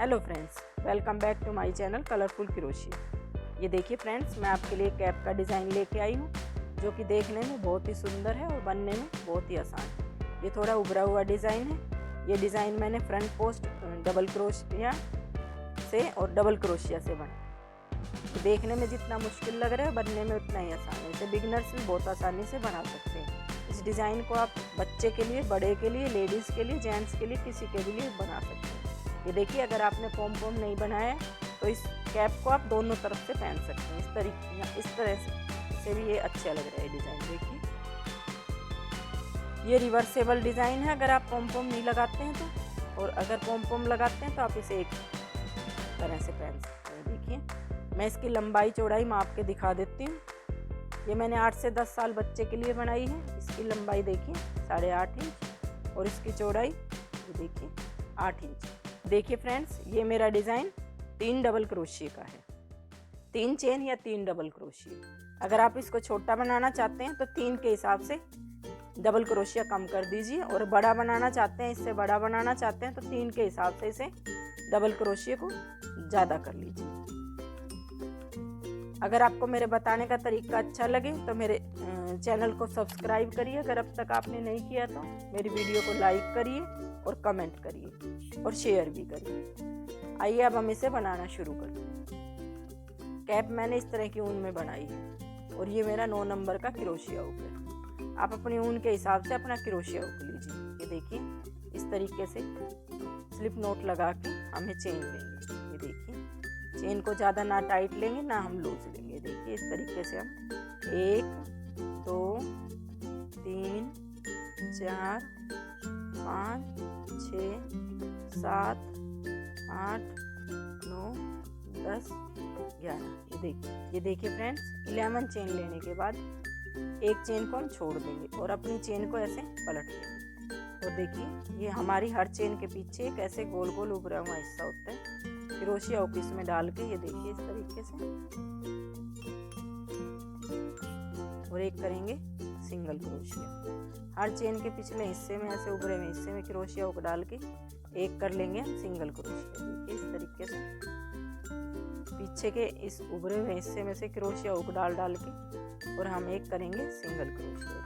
Hello friends, welcome back to my channel colourful crochet. ये देखिए friends, मैं आपके लिए कैप का डिज़ाइन लेके आई हूँ जो कि देखने में बहुत ही सुंदर है और बनने में बहुत ही आसान है। ये थोड़ा उभरा हुआ डिज़ाइन है। ये डिज़ाइन मैंने फ्रंट पोस्ट डबल क्रोशिया से और डबल क्रोशिया से बना। देखने में जितना मुश्किल लग रहा है बनने में उतना ही आसान है। इसे बिगनर्स भी बहुत आसानी से बना सकते हैं। इस डिज़ाइन को आप बच्चे के लिए, बड़े के लिए, लेडीज़ के लिए, जेंट्स के लिए, किसी के लिए बना सकते हैं। ये देखिए, अगर आपने पॉम नहीं बनाया है तो इस कैप को आप दोनों तरफ से पहन सकते हैं। इस तरह से भी ये अच्छा लग रहा है डिज़ाइन। देखिए, ये रिवर्सेबल डिज़ाइन है अगर आप पॉम नहीं लगाते हैं तो, और अगर पॉम लगाते हैं तो आप इसे एक तरह से पहन सकते हैं। देखिए, मैं इसकी लंबाई चौड़ाई माप के दिखा देती हूँ। ये मैंने 8 से 10 साल बच्चे के लिए बनाई है। इसकी लंबाई देखिए 8.5 इंच और इसकी चौड़ाई ये देखिए 8 इंच। देखिए फ्रेंड्स, ये मेरा डिज़ाइन 3 डबल क्रोशिया का है। 3 चेन या 3 डबल क्रोशिया। अगर आप इसको छोटा बनाना चाहते हैं तो 3 के हिसाब से डबल क्रोशिया कम कर दीजिए, और बड़ा बनाना चाहते हैं, इससे बड़ा बनाना चाहते हैं तो 3 के हिसाब से इसे डबल क्रोशिया को ज़्यादा कर लीजिए। अगर आपको मेरे बताने का तरीका अच्छा लगे तो मेरे चैनल को सब्सक्राइब करिए। अगर अब तक आपने नहीं किया तो मेरी वीडियो को लाइक करिए और कमेंट करिए और शेयर भी करिए। आइए अब हम इसे बनाना शुरू करते हैं। कैप मैंने इस तरह की ऊन में बनाई है और ये मेरा 9 नंबर का क्रोशिया हुक है। आप अपनी ऊन के हिसाब से अपना क्रोशिया हुक लीजिए। ये देखिए, इस तरीके से स्लिप नोट लगा के हमें चेन लेंगे। ये देखिए, चेन को ज़्यादा ना टाइट लेंगे ना हम लूज लेंगे। देखिए, इस तरीके से हम 1 2 3 4 5 6 7 8 9 10 11। ये देखिए फ्रेंड्स, 11 चेन लेने के बाद एक चेन को हम छोड़ देंगे और अपनी चेन को ऐसे पलट लेंगे। और देखिए, ये हमारी हर चेन के पीछे एक ऐसे गोल गोल उभरा हुआ हिस्सा होता है। क्रोशिया हुक इसमें डाल के ये देखिए इस तरीके से, और एक करेंगे सिंगल क्रोशिया। हर चेन के पिछले हिस्से में, ऐसे उभरे हुए हिस्से में क्रोशिया हुक डाल के एक कर लेंगे हम सिंगल क्रोशिया। देखिए, इस तरीके से पीछे के इस उभरे हुए हिस्से में से क्रोशिया हुक डाल के और हम एक करेंगे सिंगल क्रोशिया।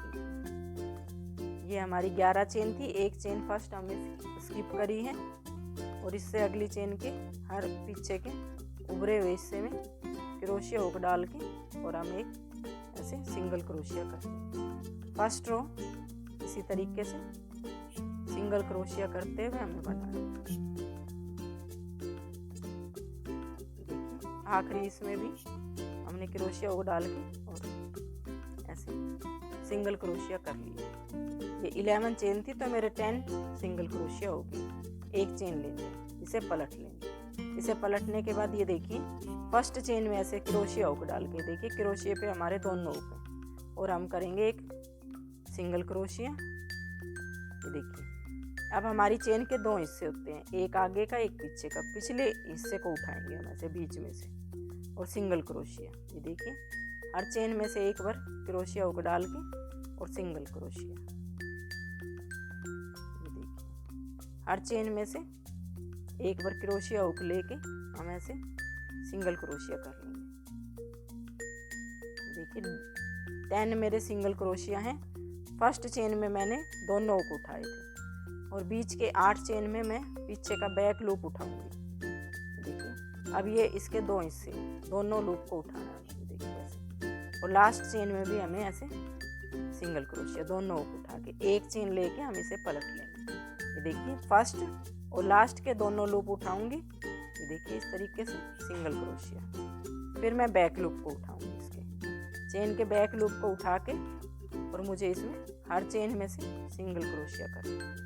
ये हमारी 11 चेन थी। एक चेन फर्स्ट हमने स्किप करी है और इससे अगली चेन के हर पीछे के उभरे हुए हिस्से में क्रोशिया हुक डाल के और हम एक ऐसे सिंगल क्रोशिया करते हैं। फर्स्ट रो इसी तरीके से सिंगल क्रोशिया करते हुए हमें बनाना है। आखिरी इसमें भी हमने क्रोशिया हुक डाल के और ऐसे सिंगल क्रोशिया कर लिया। ये 11 चेन थी तो मेरे 10 सिंगल क्रोशिया होगी। एक चेन लेंगे, इसे पलट लेंगे। इसे पलटने के बाद ये देखिए, फर्स्ट चेन में ऐसे क्रोशिया हुक डाल के देखिए क्रोशिया पे हमारे दोनों हुक हैं और हम करेंगे एक सिंगल क्रोशिया। ये देखिए, अब हमारी चेन के 2 हिस्से होते हैं, एक आगे का एक पीछे का। पिछले हिस्से को उठाएंगे हम ऐसे बीच में से और सिंगल क्रोशिया। ये देखिए, हर चेन में से एक बार क्रोशिया हुक डाल के और सिंगल क्रोशिया। ये देखिए, हर चेन में से एक बार क्रोशिया हुक लेके हम ऐसे सिंगल क्रोशिया कर लेंगे। देखिए, 10 मेरे सिंगल क्रोशिया हैं। फर्स्ट चेन में मैंने दोनों हुक उठाए थे और बीच के 8 चेन में मैं पीछे का बैक लूप उठाऊंगी। देखिए, अब ये इसके 2 हिस्से, दोनों लूप को उठाना है। देखिए ऐसे, और लास्ट चेन में भी हमें ऐसे सिंगल क्रोशिया दोनों हुक उठा के एक चेन लेके हम इसे पलट लेंगे। ये देखिए, फर्स्ट और लास्ट के दोनों लूप उठाऊंगी। ये देखिए, इस तरीके से सिंगल क्रोशिया। फिर मैं बैक लूप को उठाऊंगी, इसके चेन के बैक लूप को उठा के, और मुझे इसमें हर चेन में से सिंगल क्रोशिया करना है।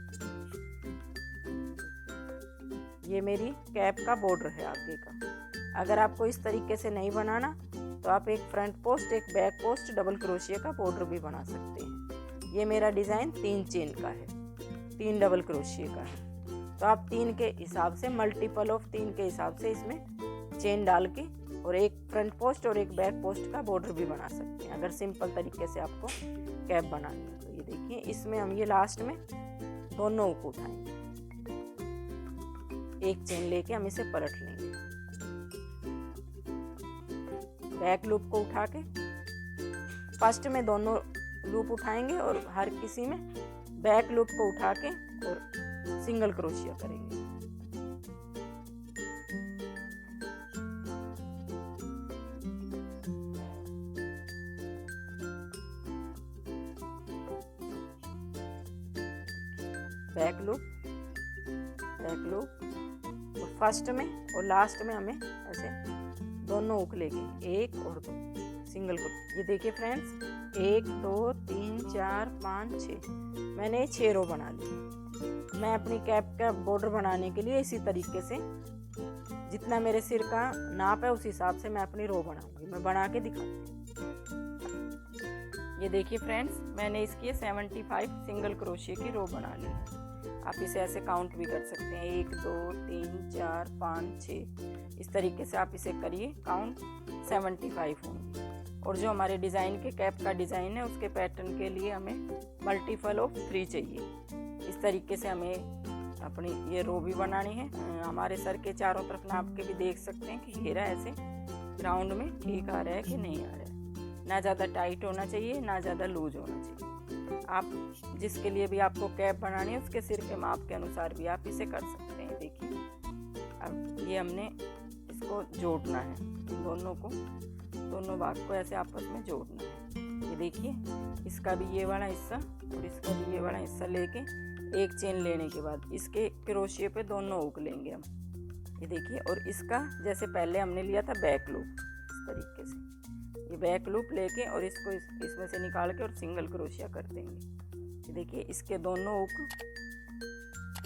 ये मेरी कैप का बॉर्डर है आगे का। अगर आपको इस तरीके से नहीं बनाना तो आप एक फ्रंट पोस्ट, एक बैक पोस्ट डबल क्रोशिया का बॉर्डर भी बना सकते हैं। ये मेरा डिज़ाइन 3 चेन का है, 3 डबल क्रोशिया का है। तो आप 3 के हिसाब से, मल्टीपल ऑफ 3 के हिसाब से इसमें चेन डाल के और एक फ्रंट पोस्ट और एक बैक पोस्ट का बॉर्डर भी बना सकते हैं, अगर सिंपल तरीके से आपको कैप बनानी है। तो ये देखिए, इसमें हम ये लास्ट में दोनों को उठाएंगे। एक चेन लेके हम इसे पलट लेंगे। बैक लूप को उठा के फर्स्ट में दोनों लूप उठाएंगे और हर किसी में बैक लूप को उठा के और सिंगल क्रोशिया करेंगे। बैक लूप और फर्स्ट में और लास्ट में हमें ऐसे दोनों हुक लेके 1 और 2 सिंगल को। ये देखिए फ्रेंड्स, 1 2 3 4 5 6 मैंने 6 रो बना ली। मैं अपनी कैप का बॉर्डर बनाने के लिए इसी तरीके से जितना मेरे सिर का नाप है उस हिसाब से मैं अपनी रो बनाऊंगी। मैं बना के दिखाती हूँ। ये देखिए फ्रेंड्स, मैंने इसकी 75 सिंगल क्रोशिया की रो बना ली। आप इसे ऐसे काउंट भी कर सकते हैं, 1 2 3 4 5 6 इस तरीके से आप इसे करिए काउंट, 75 होंगे। और जो हमारे डिज़ाइन के कैप का डिज़ाइन है उसके पैटर्न के लिए हमें मल्टीपल ऑफ 3 चाहिए। इस तरीके से हमें अपनी ये रो भी बनानी है। हमारे सर के चारों तरफ नाप के भी देख सकते हैं कि घेरा ऐसे राउंड में ठीक आ रहा है कि नहीं आ रहा है। ना ज़्यादा टाइट होना चाहिए ना ज़्यादा लूज होना चाहिए। आप जिसके लिए भी आपको कैप बनानी है उसके सिर के माप के अनुसार भी आप इसे कर सकते हैं। देखिए अब ये हमने इसको जोड़ना है, दोनों भाग को ऐसे आपस में जोड़ना है। ये देखिए, इसका भी ये वाला हिस्सा और इसका भी ये वाला हिस्सा लेके एक चेन लेने के बाद इसके क्रोशिया पे दोनों हुक लेंगे हम। ये देखिए, और इसका जैसे पहले हमने लिया था बैक लूप, इस तरीके से ये बैक लूप लेके और इसको इसमें से निकाल के और सिंगल क्रोशिया कर देंगे। ये देखिए, इसके दोनों हुक,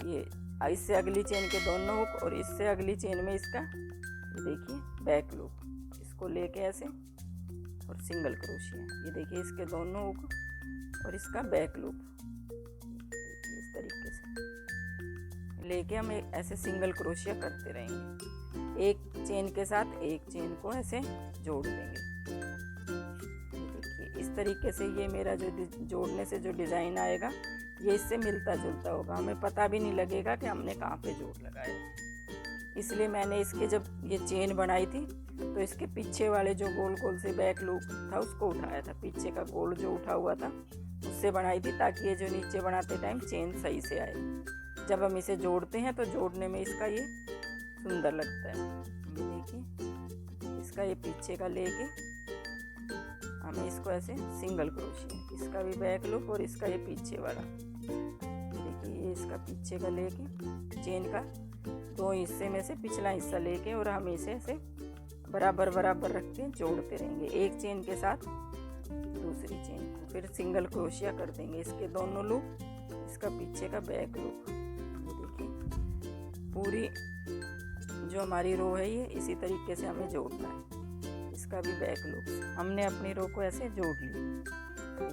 ये इससे अगली चेन के दोनों हुक और इससे अगली चेन में इसका ये देखिए बैक लूप, इसको लेके ऐसे और सिंगल क्रोशिया। ये देखिए, इसके दोनों हुक और इसका बैक लूप इस तरीके से लेके हम ऐसे सिंगल क्रोशिया करते रहेंगे। एक चेन के साथ एक चेन को ऐसे जोड़ देंगे। देखिए, इस तरीके से ये मेरा जो जोड़ने से जो डिज़ाइन आएगा ये इससे मिलता जुलता होगा, हमें पता भी नहीं लगेगा कि हमने कहाँ पे जोड़ लगाया। इसलिए मैंने इसके जब ये चेन बनाई थी तो इसके पीछे वाले जो गोल गोल से बैक लूप था उसको उठाया था, पीछे का गोल जो उठा हुआ था उससे बनाई थी, ताकि ये जो नीचे बनाते टाइम चेन सही से आए। जब हम इसे जोड़ते हैं तो जोड़ने में इसका ये सुंदर लगता है। ये देखिए, इसका ये पीछे का लेके हमें इसको ऐसे सिंगल क्रोशिया, इसका भी बैक लूप और इसका ये पीछे वाला। देखिए, ये इसका पीछे का लेके चेन का 2 हिस्से में से पिछला हिस्सा लेके और हम इसे ऐसे बराबर बराबर रख के जोड़ते रहेंगे, एक चेन के साथ दूसरी चेन को, फिर सिंगल क्रोशिया कर देंगे। इसके दोनों लूप, इसका पीछे का बैक लूप। ये देखिए, पूरी जो हमारी रो है ये इसी तरीके से हमें जोड़ना है। इसका भी बैक लूप हमने अपनी रो को ऐसे जोड़ ली।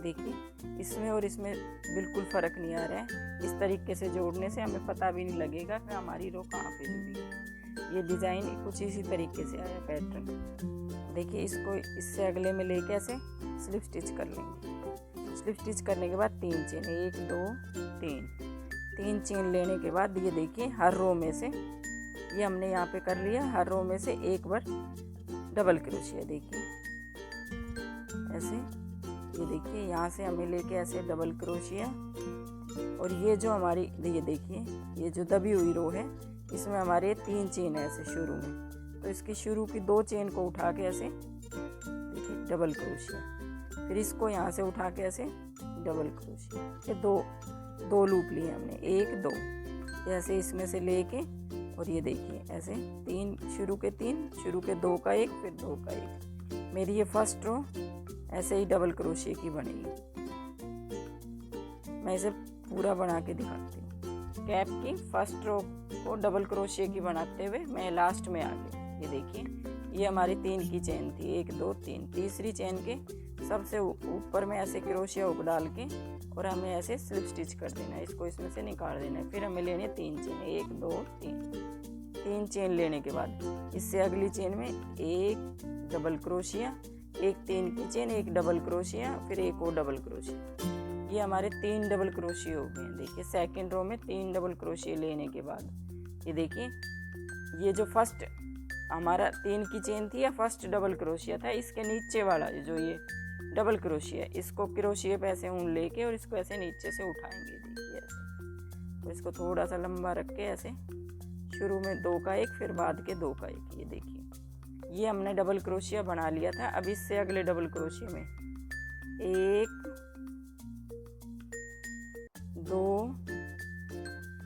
देखिए, इसमें और इसमें बिल्कुल फ़र्क नहीं आ रहा है। इस तरीके से जोड़ने से हमें पता भी नहीं लगेगा कि हमारी रो कहाँ पे जुड़ी है। ये डिज़ाइन कुछ इसी तरीके से आया पैटर्न। देखिए, इसको इससे अगले में लेके ऐसे स्लिप स्टिच कर लेंगे। स्लिप स्टिच करने के बाद 3 चेन, 1 2 3 चेन लेने के बाद ये देखिए, हर रो में से ये हमने यहाँ पे कर लिया, हर रो में से एक बार डबल क्रोशिया। देखिए ऐसे, ये देखिए यहाँ से हमें लेके ऐसे डबल क्रोशिया। और ये जो हमारी ये देखिए, ये जो दबी हुई रो है इसमें हमारे 3 चेन है ऐसे शुरू में, तो इसकी शुरू की 2 चेन को उठा के ऐसे देखिए डबल क्रोशिया, फिर इसको यहाँ से उठा के ऐसे डबल क्रोशिया। ये दो लूप लिए हमने, 1 2 ऐसे इसमें से लेके, और ये देखिए ऐसे 3 शुरू के 2 का 1 फिर 2 का 1। मेरी ये फर्स्ट रो ऐसे ही डबल क्रोशिया की बनेगी। मैं इसे पूरा बना के दिखाती हूँ। कैप की फर्स्ट रो को डबल क्रोशिया की बनाते हुए मैं लास्ट में आ गई। ये देखिए, ये हमारी 3 की चेन थी, 1 2 3। तीसरी चेन के सबसे ऊपर में ऐसे क्रोशिया हुक डाल के और हमें ऐसे स्लिप स्टिच कर देना है, इसको इसमें से निकाल देना है। फिर हमें लेने 3 चेन, 1 2 3 चेन लेने के बाद इससे अगली चेन में एक डबल क्रोशिया, एक 3 की चेन, एक डबल क्रोशिया, फिर एक और डबल क्रोशिया। ये हमारे 3 डबल क्रोशिया हो गए। देखिए, सेकंड रो में 3 डबल क्रोशिया लेने के बाद ये देखिए ये जो फर्स्ट हमारा 3 की चेन थी या फर्स्ट डबल क्रोशिया था, इसके नीचे वाला जो ये डबल क्रोशिया, इसको क्रोशिया पे ऐसे ऊन लेके और इसको ऐसे नीचे से उठाएंगे। देखिए ऐसे, और इसको थोड़ा सा लंबा रख के ऐसे शुरू में 2 का 1 फिर बाद के 2 का 1। ये देखिए ये हमने डबल क्रोशिया बना लिया था। अब इससे अगले डबल क्रोशिया में 1 2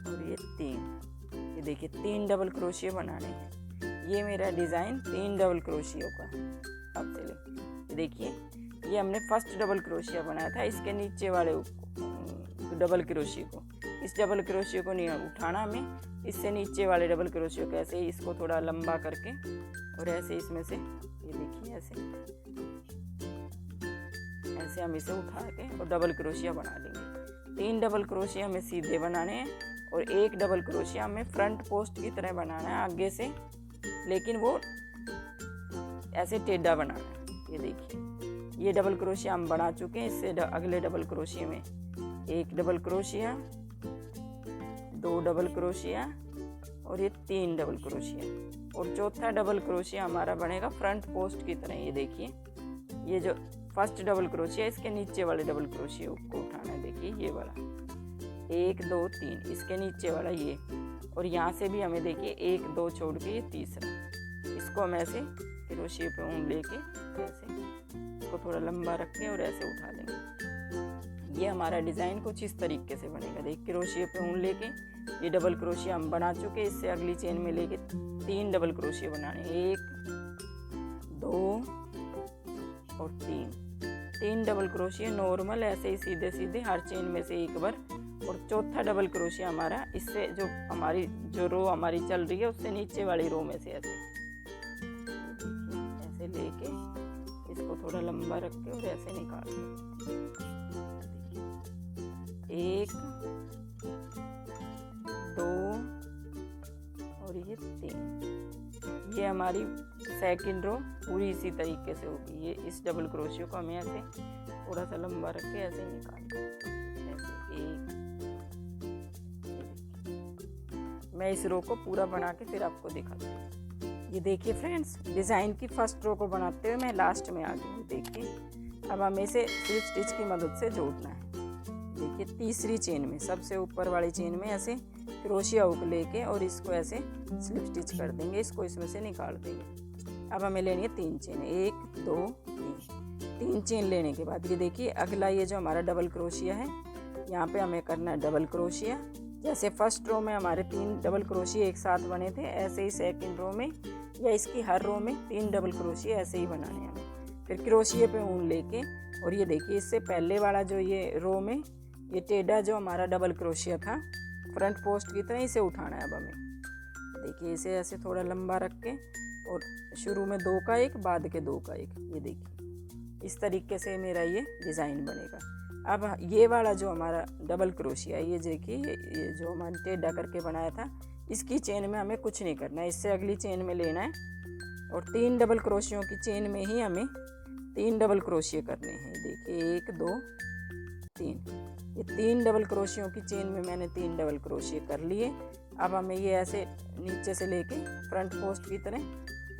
और ये 3। ये देखिए 3 डबल क्रोशिया बनाने हैं। ये मेरा डिज़ाइन 3 डबल क्रोशियों का। अब चलिए देखिए ये हमने फर्स्ट डबल क्रोशिया बनाया था, इसके नीचे वाले डबल क्रोशिया को, इस डबल क्रोशिया को नहीं उठाना हमें, इससे नीचे वाले डबल क्रोशिया को ऐसे इसको थोड़ा लंबा करके और ऐसे इसमें से ये देखिए ऐसे हम इसे उठा के और डबल क्रोशिया बना लेंगे। 3 डबल क्रोशिया हमें सीधे बनाने हैं और 1 डबल क्रोशिया हमें फ्रंट पोस्ट की तरह बनाना है आगे से, लेकिन वो ऐसे टेढ़ा बनाना है। ये देखिए ये डबल क्रोशिया हम बना चुके हैं। इससे अगले डबल क्रोशिया में 1 डबल क्रोशिया, 2 डबल क्रोशिया और ये 3 डबल क्रोशिया, और चौथा डबल क्रोशिया हमारा बनेगा फ्रंट पोस्ट की तरह। ये देखिए ये जो फर्स्ट डबल क्रोशिया, इसके नीचे वाले डबल क्रोशिया को उठाना है। देखिए ये वाला 1 2 3, इसके नीचे वाला ये, और यहाँ से भी हमें देखिए 1 2 छोड़ के ये तीसरा, इसको हम ऐसे क्रोशिया पे ऊन लेके ऐसे इसको थोड़ा लंबा रख के और ऐसे उठा लेंगे। ये हमारा डिज़ाइन कुछ इस तरीके से बनेगा। देखिए क्रोशिया पे ऊन लेके ये डबल क्रोशिया हम बना चुके, इससे अगली चेन में लेके 3 डबल क्रोशिया बनाने, 1 2 और 3 डबल क्रोशिया नॉर्मल ऐसे ही सीधे सीधे हर चेन में से एक बार, और चौथा डबल क्रोशिया हमारा इससे जो रो हमारी चल रही है उससे नीचे वाली रो में से ऐसे लेके इसको थोड़ा लंबा रख के और ऐसे निकाल दो। 1 2 और ये 3। ये हमारी सेकंड रो पूरी इसी तरीके से होगी। ये इस डबल क्रोशिया को हमें ऐसे थोड़ा सा लंबा रख के ऐसे निकाल दो। ऐसे 1, मैं इस रो को पूरा बना के फिर आपको दिखाती हूँ। ये देखिए फ्रेंड्स, डिज़ाइन की फर्स्ट रो को बनाते हुए मैं लास्ट में आ गई हूँ। देखिए अब हमें इसे स्लिप स्टिच की मदद से जोड़ना है। देखिए तीसरी चेन में सबसे ऊपर वाली चेन में ऐसे क्रोशिया हुक लेके और इसको ऐसे स्लिप स्टिच कर देंगे, इसको इसमें से निकाल देंगे। अब हमें लेनी है 3 चेन, 1 2 3 चेन लेने के बाद ये देखिए अगला ये जो हमारा डबल क्रोशिया है, यहाँ पे हमें करना है डबल क्रोशिया। जैसे फर्स्ट रो में हमारे 3 डबल क्रोशिया एक साथ बने थे, ऐसे ही सेकंड रो में या इसकी हर रो में 3 डबल क्रोशिया ऐसे ही बनाने हैं। फिर क्रोशिया पे ऊन लेके और ये देखिए इससे पहले वाला जो ये रो में ये टेढ़ा जो हमारा डबल क्रोशिया था फ्रंट पोस्ट की तरह, इसे उठाना है अब हमें। देखिए इसे ऐसे थोड़ा लंबा रख के और शुरू में 2 का 1 बाद के 2 का 1। ये देखिए इस तरीके से मेरा ये डिज़ाइन बनेगा। अब ये वाला जो हमारा डबल क्रोशिया है, ये देखिए ये जो हमारे टेढ़ा करके बनाया था, इसकी चेन में हमें कुछ नहीं करना है, इससे अगली चेन में लेना है और 3 डबल क्रोशियों की चेन में ही हमें 3 डबल क्रोशिया करने हैं। देखिए 1 2 3, ये 3 डबल क्रोशियों की चेन में मैंने 3 डबल क्रोशिया कर लिए। अब हमें ये ऐसे नीचे से लेके फ्रंट पोस्ट की तरह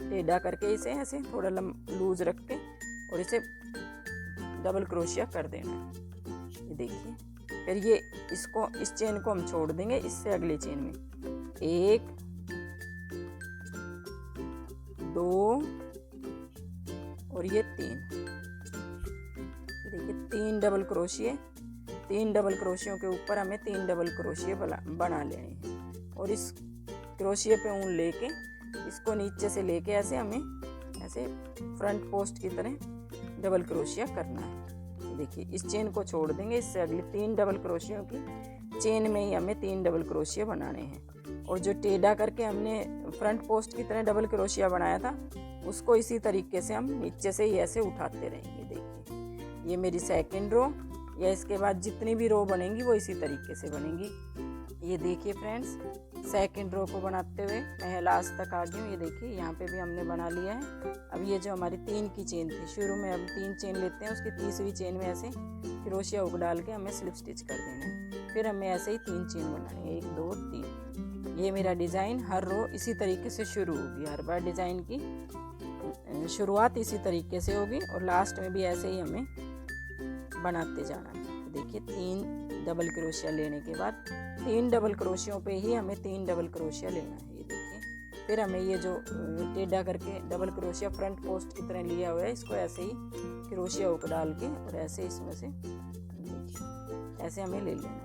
टेढ़ा करके इसे ऐसे थोड़ा लूज रख के और इसे डबल क्रोशिया कर देना है। ये देखिए फिर ये इसको इस चेन को हम छोड़ देंगे, इससे अगली चेन में 1 2 और ये 3। देखिए 3 डबल क्रोशिया, 3 डबल क्रोशियों के ऊपर हमें 3 डबल क्रोशिया बना लेने हैं और इस क्रोशिया पे ऊन लेके इसको नीचे से लेके ऐसे हमें ऐसे फ्रंट पोस्ट की तरह डबल क्रोशिया करना है। देखिए इस चेन को छोड़ देंगे, इससे अगली 3 डबल क्रोशियों की चेन में ही हमें 3 डबल क्रोशिया बनाने हैं और जो टेढ़ा करके हमने फ्रंट पोस्ट की तरह डबल क्रोशिया बनाया था उसको इसी तरीके से हम नीचे से ही ऐसे उठाते रहेंगे। देखिए ये मेरी सेकंड रो, या इसके बाद जितनी भी रो बनेंगी वो इसी तरीके से बनेंगी। ये देखिए फ्रेंड्स, सेकंड रो को बनाते हुए मैं लास्ट तक आ गई हूँ। ये देखिए यहाँ पे भी हमने बना लिया है। अब ये जो हमारी 3 की चेन थी, शुरू में हम 3 चेन लेते हैं, उसकी तीसरी चेन में ऐसे क्रोशिया हुक डाल के हमें स्लिप स्टिच कर देना है। फिर हमें ऐसे ही 3 चेन बनानी है, 1 2 3। ये मेरा डिज़ाइन हर रो इसी तरीके से शुरू होगी। हर बार डिज़ाइन की शुरुआत इसी तरीके से होगी और लास्ट में भी ऐसे ही हमें बनाते जाना है। देखिए 3 डबल क्रोशिया लेने के बाद 3 डबल क्रोशियों पे ही हमें 3 डबल क्रोशिया लेना है। ये देखिए फिर हमें ये जो टेढ़ा करके डबल क्रोशिया फ्रंट पोस्ट की तरह लिया हुआ है, इसको ऐसे ही क्रोशिया हुक डाल के और ऐसे इसमें से देखिए ऐसे हमें ले लेना है।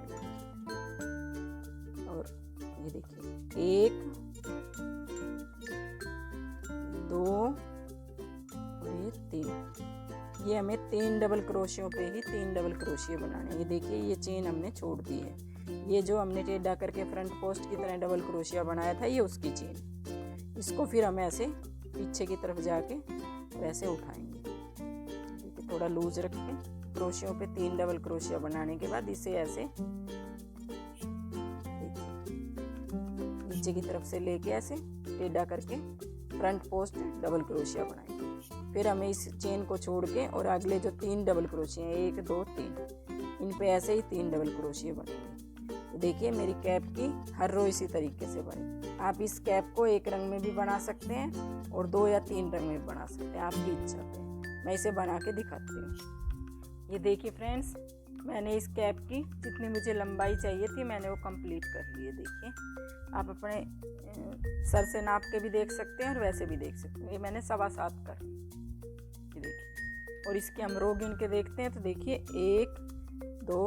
और ये देखिए 1 2 और ये 3, ये हमें 3 डबल क्रोशियों पे ही 3 डबल क्रोशिया बनाने हैं। ये देखिए ये चेन हमने छोड़ दी है। ये जो हमने टेढ़ा करके फ्रंट पोस्ट की तरह डबल क्रोशिया बनाया था, ये उसकी चेन। इसको फिर हम ऐसे पीछे की तरफ जाके और ऐसे उठाएंगे। देखिए थोड़ा लूज रख के क्रोशियों पे 3 डबल क्रोशिया बनाने के बाद इसे ऐसे नीचे की तरफ से लेके ऐसे टेढ़ा करके फ्रंट पोस्ट डबल क्रोशिया बनाएंगे। फिर हमें इस चेन को छोड़ के और अगले जो 3 डबल क्रोशिया हैं 1 2 3, इन पे ऐसे ही 3 डबल क्रोशिया बनेंगे। तो देखिए मेरी कैप की हर रो इसी तरीके से बने। आप इस कैप को एक रंग में भी बना सकते हैं और 2 या 3 रंग में बना सकते हैं, आपकी इच्छा पे। मैं इसे बना के दिखाती हूँ। ये देखिए फ्रेंड्स, मैंने इस कैप की जितनी मुझे लंबाई चाहिए थी मैंने वो कंप्लीट कर ली है। देखिए आप अपने सर से नाप के भी देख सकते हैं और वैसे भी देख सकते हैं। ये मैंने 7.25 कर ली। ये देखिए और इसके हम रो गिन के देखते हैं तो देखिए 1 2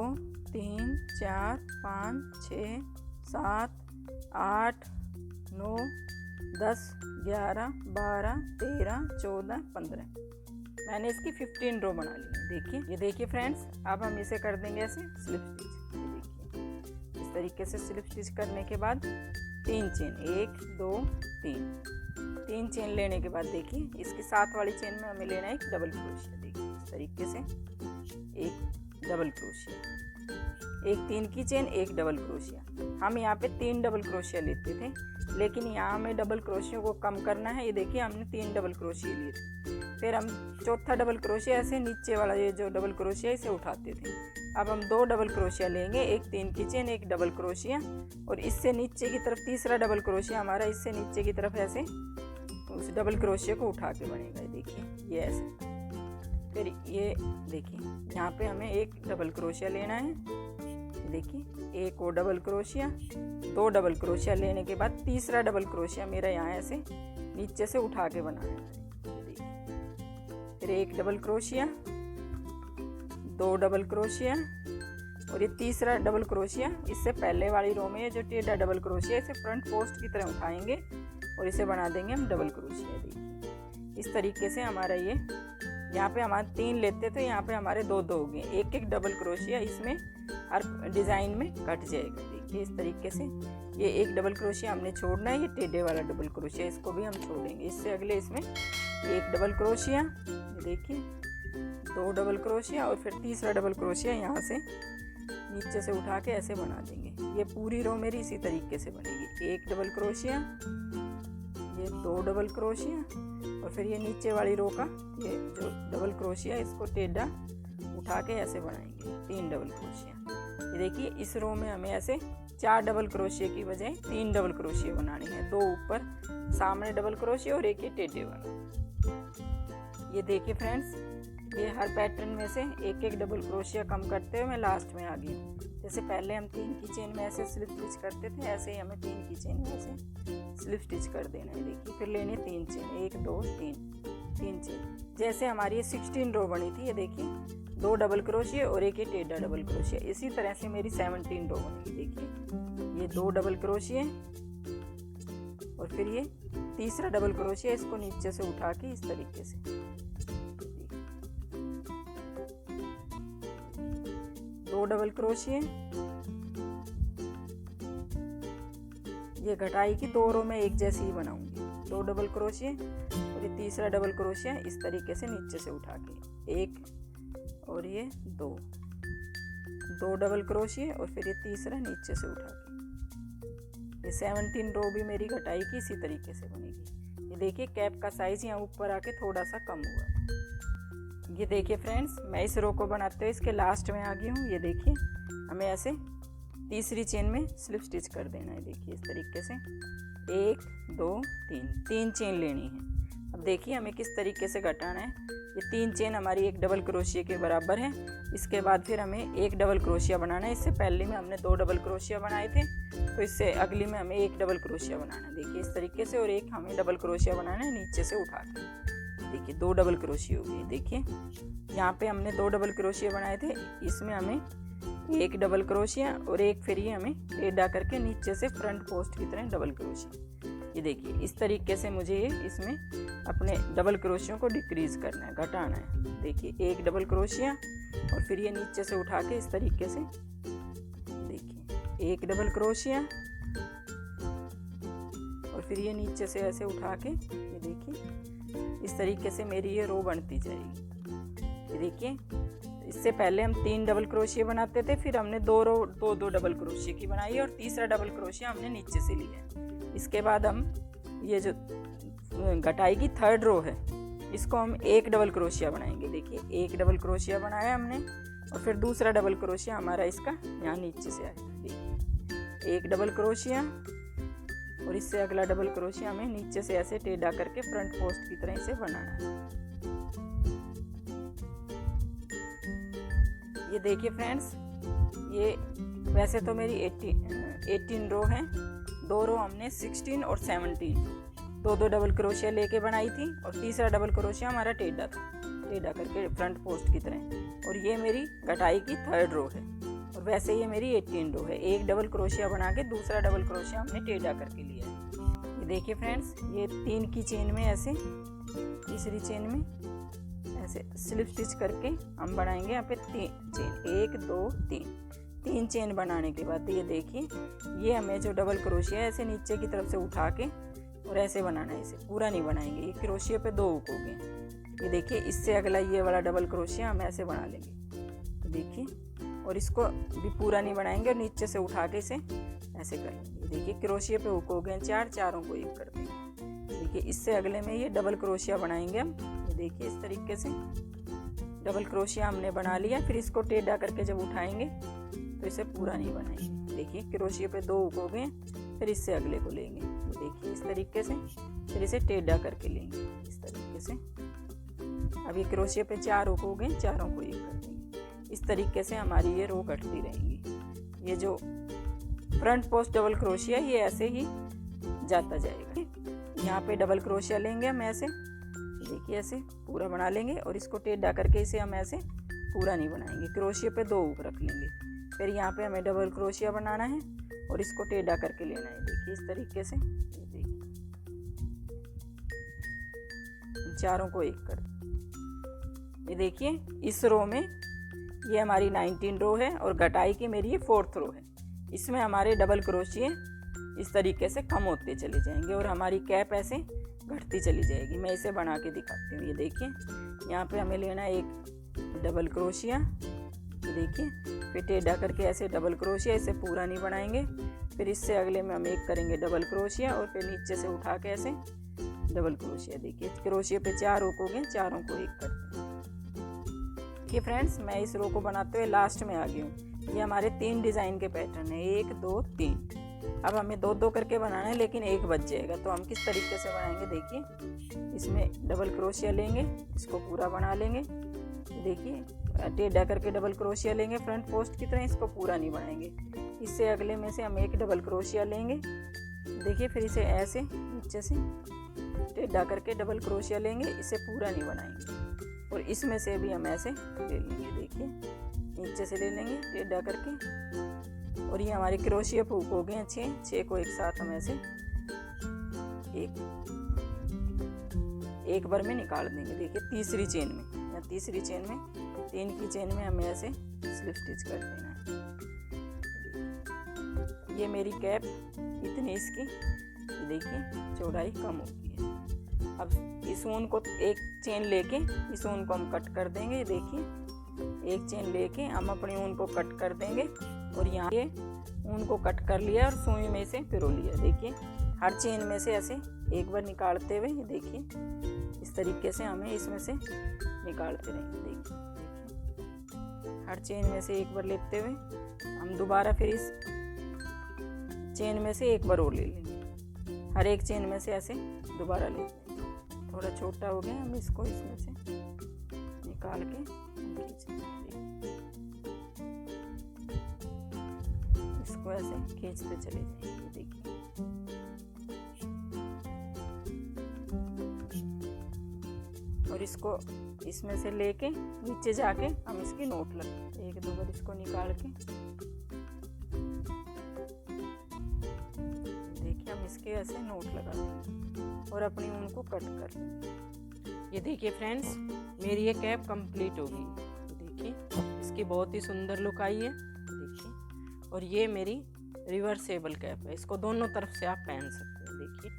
3 4 5 6 7 8 9 10 11 12 13 14 15, मैंने इसकी 15 रो बना ली। देखिए ये देखिए फ्रेंड्स, अब हम इसे कर देंगे ऐसे स्लिप स्टिच। ये देखिए इस तरीके से स्लिप स्टिच करने के बाद 3 चेन 1 2 3 चेन लेने के बाद देखिए इसकी साथ वाली चेन में हमें लेना है एक डबल क्रोशिया। देखिए इस तरीके से एक डबल क्रोशिया, एक 3 की चेन, एक डबल क्रोशिया। हम यहाँ पे 3 डबल क्रोशिया लेते थे, लेकिन यहाँ हमें डबल क्रोशिया को कम करना है। ये देखिए हमने 3 डबल क्रोशिया लिए थे, फिर हम चौथा डबल क्रोशिया ऐसे नीचे वाला ये जो डबल क्रोशिया इसे उठाते थे। अब हम 2 डबल क्रोशिया लेंगे, एक 3 की चेन, एक डबल क्रोशिया, और इससे नीचे की तरफ तीसरा डबल क्रोशिया हमारा इससे नीचे की तरफ ऐसे उस डबल क्रोशिया को उठा के बनेगा। देखिए ये ऐसे। फिर ये देखिए यहाँ पे हमें एक डबल क्रोशिया लेना है। देखिए एक और डबल क्रोशिया, 2 डबल क्रोशिया लेने के बाद तीसरा डबल क्रोशिया मेरा यहाँ ऐसे नीचे से उठा के बनाना है। फिर एक डबल क्रोशिया, 2 डबल क्रोशिया, और ये तीसरा डबल क्रोशिया इससे पहले वाली रो में जो टेढ़ा डबल क्रोशिया इसे फ्रंट पोस्ट की तरह उठाएंगे और इसे बना देंगे हम डबल क्रोशिया। देखिए इस तरीके से हमारा ये यहाँ पे हमारे 3 लेते थे, यहाँ पे हमारे 2 हो गए। एक एक डबल क्रोशिया इसमें हर डिज़ाइन में कट जाएगा। देखिए इस तरीके से ये एक डबल क्रोशिया हमने छोड़ना है, ये टेढ़े वाला डबल क्रोशिया इसको भी हम छोड़ेंगे। इससे अगले इसमें एक डबल क्रोशिया, देखिए 2 डबल क्रोशिया, और फिर तीसरा डबल क्रोशिया यहाँ से नीचे से उठा के ऐसे बना देंगे। ये पूरी रो मेरी इसी तरीके से बनेगी। एक डबल क्रोशिया, ये 2 डबल क्रोशिया, और फिर ये नीचे वाली रो का ये जो डबल क्रोशिया इसको टेढ़ा उठा के ऐसे बनाएंगे 3 डबल क्रोशिया। ये देखिए इस रो में हमें ऐसे 4 डबल क्रोशिया की बजाय 3 डबल क्रोशिया बनाने हैं। 2 ऊपर सामने डबल क्रोशिया और एक ये टेढ़े वाला। ये देखिए फ्रेंड्स, ये हर पैटर्न में से एक एक डबल क्रोशिया कम करते हुए मैं लास्ट में आ गई हूँ। जैसे पहले हम 3 की चेन में ऐसे स्लिप स्टिच करते थे, ऐसे ही हमें 3 की चेन में ऐसे स्लिप स्टिच कर देना है। देखिए फिर लेनी 3 चेन, 1 2 3 चेन। जैसे हमारी ये 16 रो बनी थी, ये देखिए 2 डबल क्रोशिया और एक ये टेढ़ा डबल क्रोशिया। इसी तरह से मेरी 17 रो बनेगी। देखिए ये 2 डबल क्रोशिया और फिर ये तीसरा डबल क्रोशिया, इसको नीचे से उठा के इस तरीके से 2 डबल क्रोशिया। ये घटाई की 2 रो में एक जैसी ही बनाऊंगी। 2 डबल क्रोशिया और ये तीसरा डबल क्रोशिया इस तरीके से नीचे से उठा के 1 और ये 2 डबल क्रोशिया, और फिर ये तीसरा नीचे से उठा के ये 17 रो भी मेरी घटाई की इसी तरीके से बनेगी। ये देखिए कैप का साइज यहाँ ऊपर आके थोड़ा सा कम हुआ है। ये देखिए फ्रेंड्स, मैं इस रो को बनाते हुए इसके लास्ट में आ गई हूँ। ये देखिए हमें ऐसे तीसरी चेन में स्लिप स्टिच कर देना है। देखिए इस तरीके से 1 2 3 चेन लेनी है। अब देखिए हमें किस तरीके से घटाना है। ये 3 चेन हमारी एक डबल क्रोशिया के बराबर है। इसके बाद फिर हमें एक डबल क्रोशिया बनाना है। इससे पहले में हमने 2 डबल क्रोशिया बनाए थे, तो इससे अगली में हमें एक डबल क्रोशिया बनाना है। देखिए इस तरीके से, और एक हमें डबल क्रोशिया बनाना है नीचे से उठा के। देखिए 2 डबल क्रोशिया हो गई। देखिए यहाँ पे हमने 2 डबल क्रोशिया बनाए थे, इसमें हमें एक डबल क्रोशिया और एक फिर ये हमें टेढ़ा करके नीचे से फ्रंट पोस्ट की तरह डबल क्रोशिया। ये देखिए इस तरीके से मुझे ये इसमें अपने डबल क्रोशियों को डिक्रीज करना है, घटाना है। देखिए एक डबल क्रोशिया और फिर ये नीचे से उठा के इस तरीके से, देखिए एक डबल क्रोशिया और फिर ये नीचे से ऐसे उठा के, ये देखिए इस तरीके से मेरी ये रो बनती जाएगी। ये देखिए इससे पहले हम 3 डबल क्रोशिया बनाते थे, फिर हमने 2 डबल क्रोशिया की बनाई और तीसरा डबल क्रोशिया हमने नीचे से लिया है। इसके बाद हम ये जो घटाई की 3rd रो है, इसको हम एक डबल क्रोशिया बनाएंगे। देखिए एक डबल क्रोशिया बनाया हमने और फिर दूसरा डबल क्रोशिया हमारा इसका यहाँ नीचे से आएगा। देखिए एक डबल क्रोशिया और इससे अगला डबल क्रोशिया हमें नीचे से ऐसे टेढ़ा करके फ्रंट पोस्ट की तरह इसे बनाना है। ये देखिए फ्रेंड्स, ये वैसे तो मेरी 18 रो है। 2 रो हमने 16 और 17 2 डबल क्रोशिया लेके बनाई थी और तीसरा डबल क्रोशिया हमारा टेढ़ा था, टेढ़ा करके फ्रंट पोस्ट की तरह। और ये मेरी घटाई की 3rd रो है और वैसे ये मेरी 18 रो है। एक डबल क्रोशिया बना के दूसरा डबल क्रोशिया हमने टेढ़ा करके लिया है। ये देखिए फ्रेंड्स, ये 3 की चेन में ऐसे, तीसरी चेन में ऐसे स्लिप स्टिच करके हम बनाएंगे यहाँ पे 3 चेन, 1 2 3 चेन बनाने के बाद ये देखिए ये हमें जो डबल क्रोशिया है ऐसे नीचे की तरफ से उठा के और ऐसे बनाना है। इसे पूरा नहीं बनाएंगे, ये क्रोशिया पे 2 हुक हो गए। ये देखिए इससे अगला ये वाला डबल क्रोशिया हम ऐसे बना लेंगे। तो देखिए, और इसको भी पूरा नहीं बनाएंगे और नीचे से उठा के इसे ऐसे कर लेंगे। देखिए क्रोशिया पे हुक हो गए 4, चारों को एक कर देंगे। देखिए इससे अगले में ये डबल क्रोशिया बनाएंगे हम। ये देखिए इस तरीके से डबल क्रोशिया हमने बना लिया। फिर इसको टेढ़ा करके जब उठाएंगे तो इसे पूरा नहीं बनाएंगे। देखिए क्रोशिया पे 2 हुक हो गए, फिर इससे अगले को लेंगे। देखिए इस तरीके से, फिर इसे टेढ़ा करके लेंगे इस तरीके से। अब ये क्रोशिया पे 4 हुक हो गए, चारों को एक कर देंगे। इस तरीके से हमारी ये रो कटती रहेंगी। ये जो फ्रंट पोस्ट डबल क्रोशिया ये ऐसे ही जाता जाएगा। यहाँ पे डबल क्रोशिया लेंगे हम ऐसे, देखिए ऐसे पूरा बना लेंगे और इसको टेढ़ा करके इसे हम ऐसे पूरा नहीं बनाएंगे। क्रोशिया पे 2 हुक रख लेंगे, फिर यहाँ पे हमें डबल क्रोशिया बनाना है और इसको टेढ़ा करके लेना है। देखिए इस तरीके से, ये देखिए चारों को एक कर। ये देखिए इस रो में ये हमारी 19 रो है और घटाई की मेरी ये 4th रो है। इसमें हमारे डबल क्रोशिये इस तरीके से कम होते चले जाएंगे और हमारी कैप ऐसे घटती चली जाएगी। मैं इसे बना के दिखाती हूँ। ये देखिए यहाँ पे हमें लेना है एक डबल क्रोशिया, देखिए फिर टेढ़ा करके ऐसे डबल क्रोशिया, इसे पूरा नहीं बनाएंगे। फिर इससे अगले में हम एक करेंगे डबल क्रोशिया और फिर नीचे से उठा के ऐसे डबल क्रोशिया। देखिए क्रोशिया पे 4 हुक हो गए, चारों को एक करते हैं। देखिए फ्रेंड्स, मैं इस रो को बनाते हुए लास्ट में आ गई हूँ। ये हमारे 3 डिज़ाइन के पैटर्न है, 1 2 3। अब हमें 2 करके बनाना है, लेकिन एक बच जाएगा। तो हम किस तरीके से बनाएंगे, देखिए इसमें डबल क्रोशिया लेंगे, इसको पूरा बना लेंगे। देखिए टेढ़ा करके डबल क्रोशिया लेंगे फ्रंट पोस्ट की तरह, इसको पूरा नहीं बनाएंगे। इससे अगले में से हम एक डबल क्रोशिया लेंगे। देखिए फिर इसे ऐसे नीचे से टेढ़ा करके डबल क्रोशिया लेंगे, इसे पूरा नहीं बनाएंगे। और इसमें से भी हम ऐसे ले लेंगे, देखिए नीचे से ले लेंगे टेढ़ा करके। और ये हमारे क्रोशिया पे हुक हो गए 6 को एक साथ हम ऐसे एक बार में निकाल देंगे। देखिए तीसरी चेन में, या तीसरी चेन में 3 की चेन में हमें ऐसे स्लिप स्टिच कर देना है। ये मेरी कैप इतनी इसकी, देखिए चौड़ाई कम होगी है। अब इस ऊन को एक चेन लेके इस ऊन को हम कट कर देंगे। देखिए एक चेन लेके हम अपनी ऊन को कट कर देंगे और यहाँ ये ऊन को कट कर लिया और सुई में से पिरो लिया। देखिए हर चेन में से ऐसे एक बार निकालते हुए, देखिए इस तरीके से हमें इसमें से निकालते रहेंगे। देखिए हर चेन में से एक बार लेते हुए हम दोबारा फिर इस चेन में से एक बार और ले लेंगे, हर एक चेन में से ऐसे दोबारा लेते हैं। थोड़ा छोटा हो गया, हम इसको इसमें से निकाल के इसको ऐसे खींचते चले जाएंगे। देखिए और इसको इसमें से लेके नीचे जाके हम इसकी नोट लगाते हैं। एक दो बार इसको निकाल के देखिए हम इसके ऐसे नोट लगाते हैं और अपनी ऊन को कट कर लेंगे। ये देखिए फ्रेंड्स, मेरी ये कैप कंप्लीट हो गई। देखिए इसकी बहुत ही सुंदर लुक आई है। देखिए और ये मेरी रिवर्सेबल कैप है, इसको दोनों तरफ से आप पहन सकते हैं। देखिए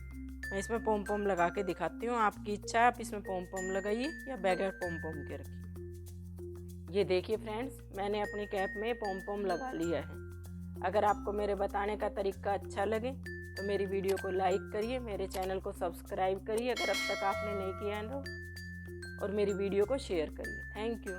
मैं इसमें पोम पोम लगा के दिखाती हूँ, आपकी इच्छा है आप इसमें पोम पोम लगाइए या बगैर पोम पोम के रखिए। ये देखिए फ्रेंड्स, मैंने अपनी कैप में पोम पोम लगा लिया है। अगर आपको मेरे बताने का तरीका अच्छा लगे तो मेरी वीडियो को लाइक करिए, मेरे चैनल को सब्सक्राइब करिए अगर अब तक आपने नहीं किया है तो, और मेरी वीडियो को शेयर करिए। Thank you.